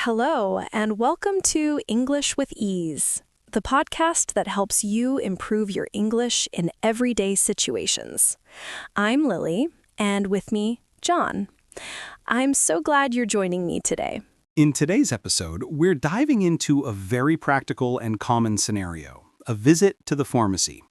Hello, and welcome to English with Ease, the podcast that helps you improve your English in everyday situations. I'm Lily, and with me, John. I'm so glad you're joining me today. In today's episode, we're diving into a very practical and common scenario, a visit to the pharmacy.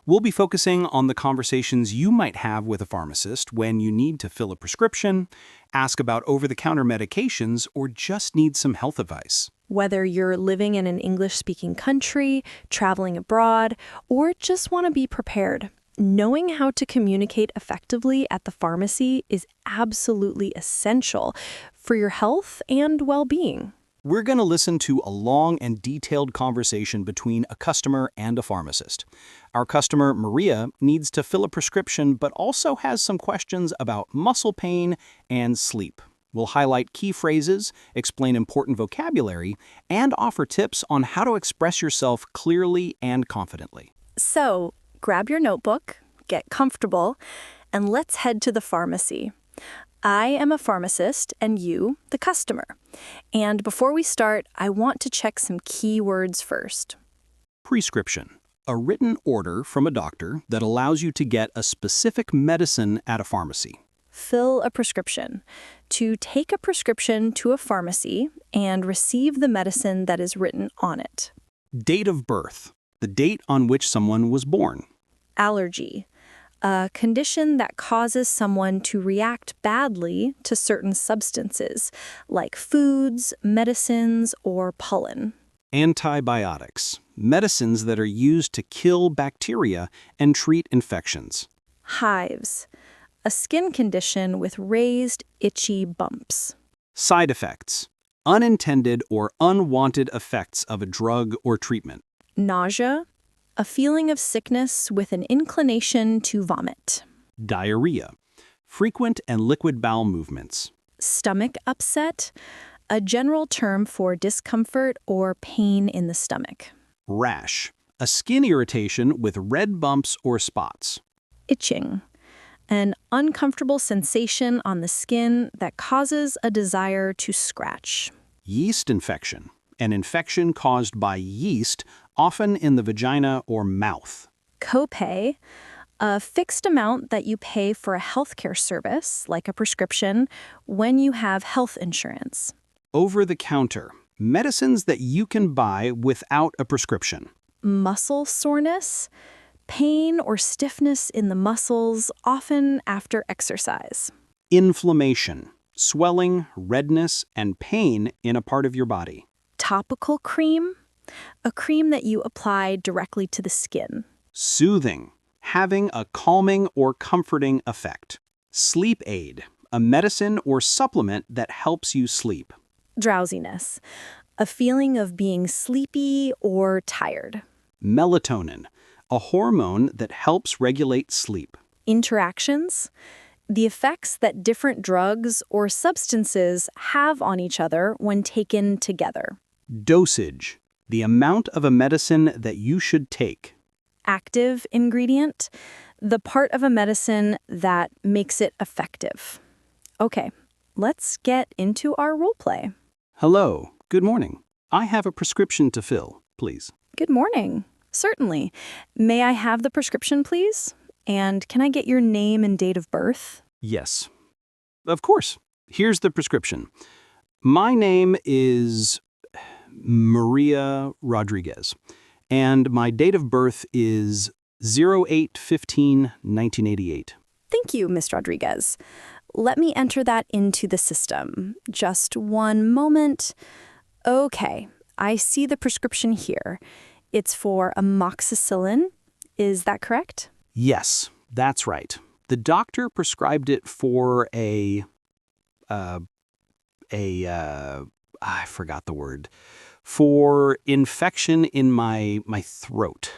We'll be focusing on the conversations you might have with a pharmacist when you need to fill a prescription, ask about over-the-counter medications, or just need some health advice. Whether you're living in an English-speaking country, traveling abroad, or just want to be prepared, knowing how to communicate effectively at the pharmacy is absolutely essential for your health and well-being. We're going to listen to a long and detailed conversation between a customer and a pharmacist. Our customer, Maria, needs to fill a prescription but also has some questions about muscle pain and sleep. We'll highlight key phrases, explain important vocabulary, and offer tips on how to express yourself clearly and confidently. So, grab your notebook, get comfortable, and let's head to the pharmacy. I am a pharmacist and you, the customer. And before we start, I want to check some key words first. Prescription. A written order from a doctor that allows you to get a specific medicine at a pharmacy. Fill a prescription. To take a prescription to a pharmacy and receive the medicine that is written on it. Date of birth. The date on which someone was born. Allergy. A condition that causes someone to react badly to certain substances, like foods, medicines, or pollen. Antibiotics. Medicines that are used to kill bacteria and treat infections. Hives. A skin condition with raised, itchy bumps. Side effects. Unintended or unwanted effects of a drug or treatment. Nausea. A feeling of sickness with an inclination to vomit. Diarrhea. Frequent and liquid bowel movements. Stomach upset. A general term for discomfort or pain in the stomach. Rash. A skin irritation with red bumps or spots. Itching. An uncomfortable sensation on the skin that causes a desire to scratch. Yeast infection. An infection caused by yeast, often in the vagina or mouth. Copay. A fixed amount that you pay for a healthcare service, like a prescription, when you have health insurance. Over-the-counter. Medicines that you can buy without a prescription. Muscle soreness. Pain or stiffness in the muscles, often after exercise. Inflammation. Swelling, redness, and pain in a part of your body. Topical cream. A cream that you apply directly to the skin. Soothing. Having a calming or comforting effect. Sleep aid. A medicine or supplement that helps you sleep. Drowsiness. A feeling of being sleepy or tired. Melatonin. A hormone that helps regulate sleep. Interactions. The effects that different drugs or substances have on each other when taken together. Dosage. The amount of a medicine that you should take. Active ingredient. The part of a medicine that makes it effective. Okay, let's get into our role play. Hello. Good morning. I have a prescription to fill, please. Good morning. Certainly. May I have the prescription, please? And can I get your name and date of birth? Yes. Of course. Here's the prescription. My name is Maria Rodriguez, and my date of birth is 08/15/1988. Thank you, Ms. Rodriguez. Let me enter that into the system. Just one moment. Okay, I see the prescription here. It's for amoxicillin. Is that correct? Yes, that's right. The doctor prescribed it for I forgot the word, for infection in my throat.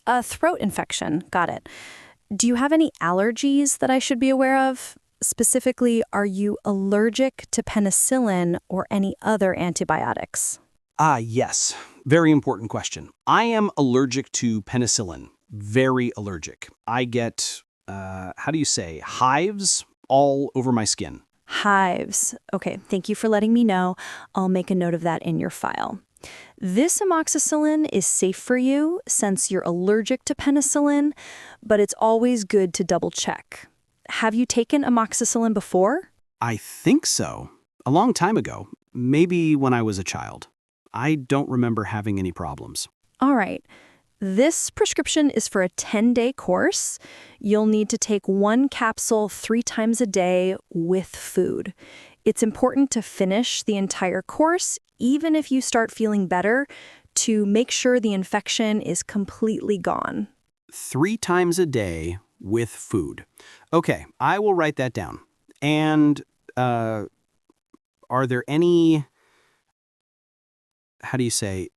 A throat infection. Got it. Do you have any allergies that I should be aware of? Specifically, are you allergic to penicillin or any other antibiotics? Yes. Very important question. I am allergic to penicillin. Very allergic. I get, hives all over my skin. Hives. Okay, thank you for letting me know. I'll make a note of that in your file. This amoxicillin is safe for you since you're allergic to penicillin, but it's always good to double check. Have you taken amoxicillin before? I think so. A long time ago, maybe when I was a child. I don't remember having any problems. All right. This prescription is for a 10-day course. You'll need to take 1 capsule 3 times a day with food. It's important to finish the entire course, even if you start feeling better, to make sure the infection is completely gone. 3 times a day with food. Okay, I will write that down. And are there any,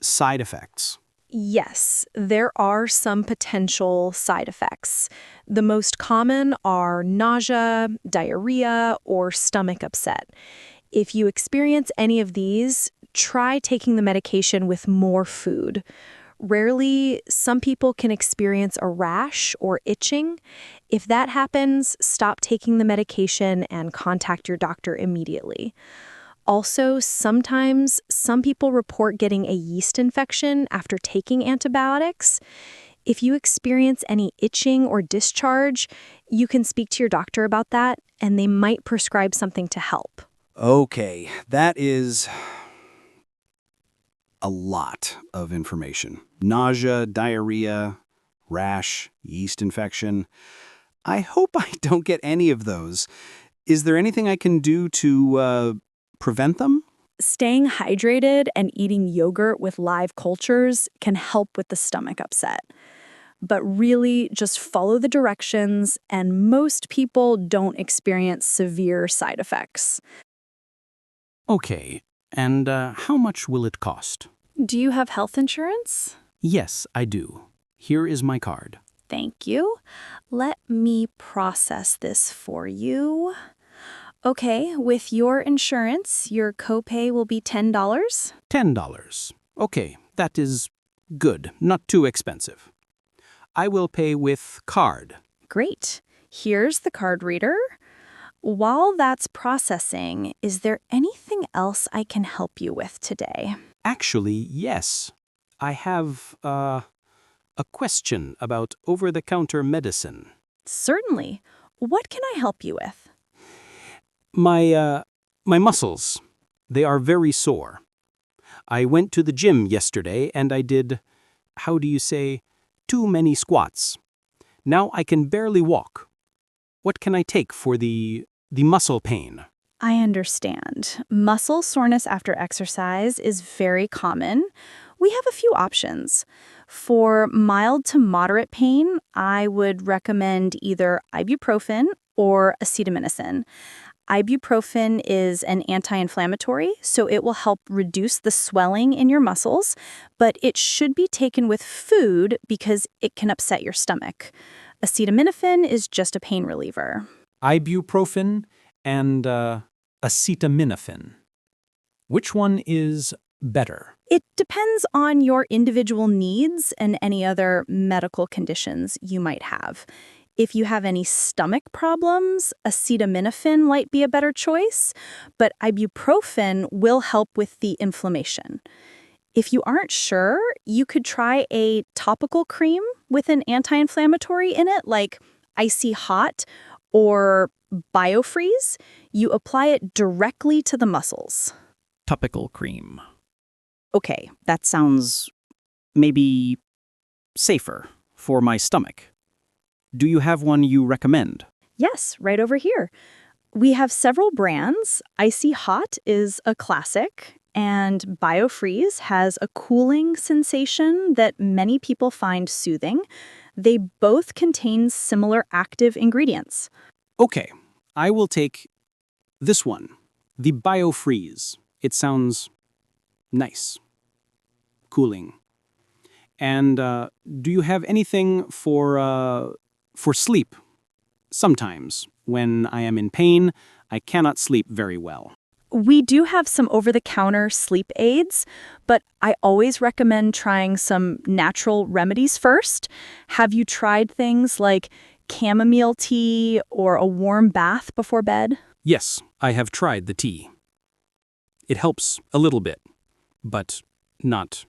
side effects? Yes, there are some potential side effects. The most common are nausea, diarrhea, or stomach upset. If you experience any of these, try taking the medication with more food. Rarely, some people can experience a rash or itching. If that happens, stop taking the medication and contact your doctor immediately. Also, sometimes some people report getting a yeast infection after taking antibiotics. If you experience any itching or discharge, you can speak to your doctor about that, and they might prescribe something to help. Okay, that is a lot of information. Nausea, diarrhea, rash, yeast infection. I hope I don't get any of those. Is there anything I can do to prevent them? Staying hydrated and eating yogurt with live cultures can help with the stomach upset. But really, just follow the directions, and most people don't experience severe side effects. Okay, and how much will it cost? Do you have health insurance? Yes, I do. Here is my card. Thank you. Let me process this for you. Okay, with your insurance, your copay will be $10. $10. Okay, that is good, not too expensive. I will pay with card. Great. Here's the card reader. While that's processing, is there anything else I can help you with today? Actually, yes. I have a question about over-the-counter medicine. Certainly. What can I help you with? My muscles, they are very sore. I went to the gym yesterday and I did, too many squats. Now I can barely walk. What can I take for the muscle pain? I understand. Muscle soreness after exercise is very common. We have a few options. For mild to moderate pain, I would recommend either ibuprofen or acetaminophen. Ibuprofen is an anti-inflammatory, so it will help reduce the swelling in your muscles, but it should be taken with food because it can upset your stomach. Acetaminophen is just a pain reliever. Ibuprofen and acetaminophen. Which one is better? It depends on your individual needs and any other medical conditions you might have. If you have any stomach problems, acetaminophen might be a better choice, but ibuprofen will help with the inflammation. If you aren't sure, you could try a topical cream with an anti-inflammatory in it, like Icy Hot or BioFreeze. You apply it directly to the muscles. Topical cream. Okay, that sounds maybe safer for my stomach. Do you have one you recommend? Yes, right over here. We have several brands. Icy Hot is a classic, and BioFreeze has a cooling sensation that many people find soothing. They both contain similar active ingredients. Okay, I will take this one, the BioFreeze. It sounds nice, cooling. And do you have anything for sleep? Sometimes, when I am in pain, I cannot sleep very well. We do have some over-the-counter sleep aids, but I always recommend trying some natural remedies first. Have you tried things like chamomile tea or a warm bath before bed? Yes, I have tried the tea. It helps a little bit, but not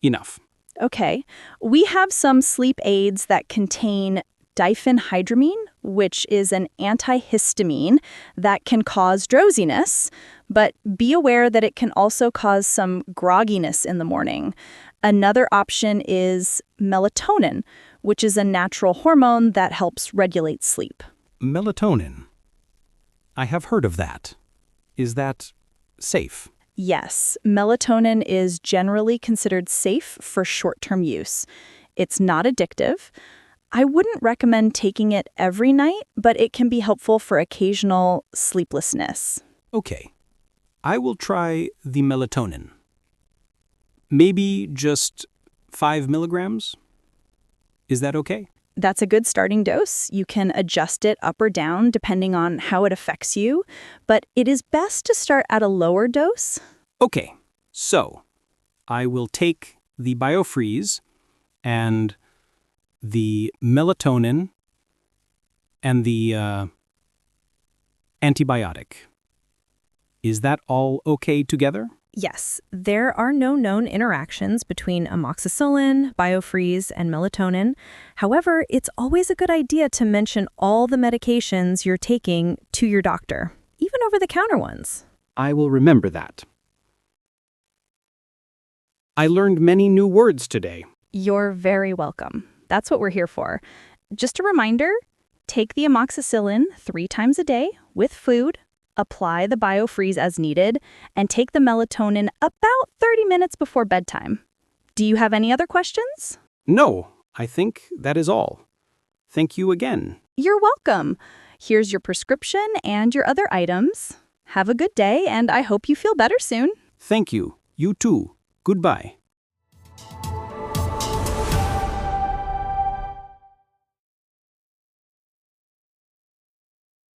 enough. Okay, we have some sleep aids that contain diphenhydramine, which is an antihistamine that can cause drowsiness, but be aware that it can also cause some grogginess in the morning. Another option is melatonin, which is a natural hormone that helps regulate sleep. Melatonin. I have heard of that. Is that safe? Yes, melatonin is generally considered safe for short-term use. It's not addictive. I wouldn't recommend taking it every night, but it can be helpful for occasional sleeplessness. Okay. I will try the melatonin. Maybe just 5 milligrams? Is that okay? That's a good starting dose. You can adjust it up or down depending on how it affects you, but it is best to start at a lower dose. Okay, so I will take the BioFreeze and the melatonin and the antibiotic. Is that all okay together? Yes, there are no known interactions between amoxicillin, BioFreeze, and melatonin. However, it's always a good idea to mention all the medications you're taking to your doctor, even over-the-counter ones. I will remember that. I learned many new words today. You're very welcome. That's what we're here for. Just a reminder, take the amoxicillin 3 times a day with food, apply the BioFreeze as needed, and take the melatonin about 30 minutes before bedtime. Do you have any other questions? No, I think that is all. Thank you again. You're welcome. Here's your prescription and your other items. Have a good day, and I hope you feel better soon. Thank you. You too. Goodbye.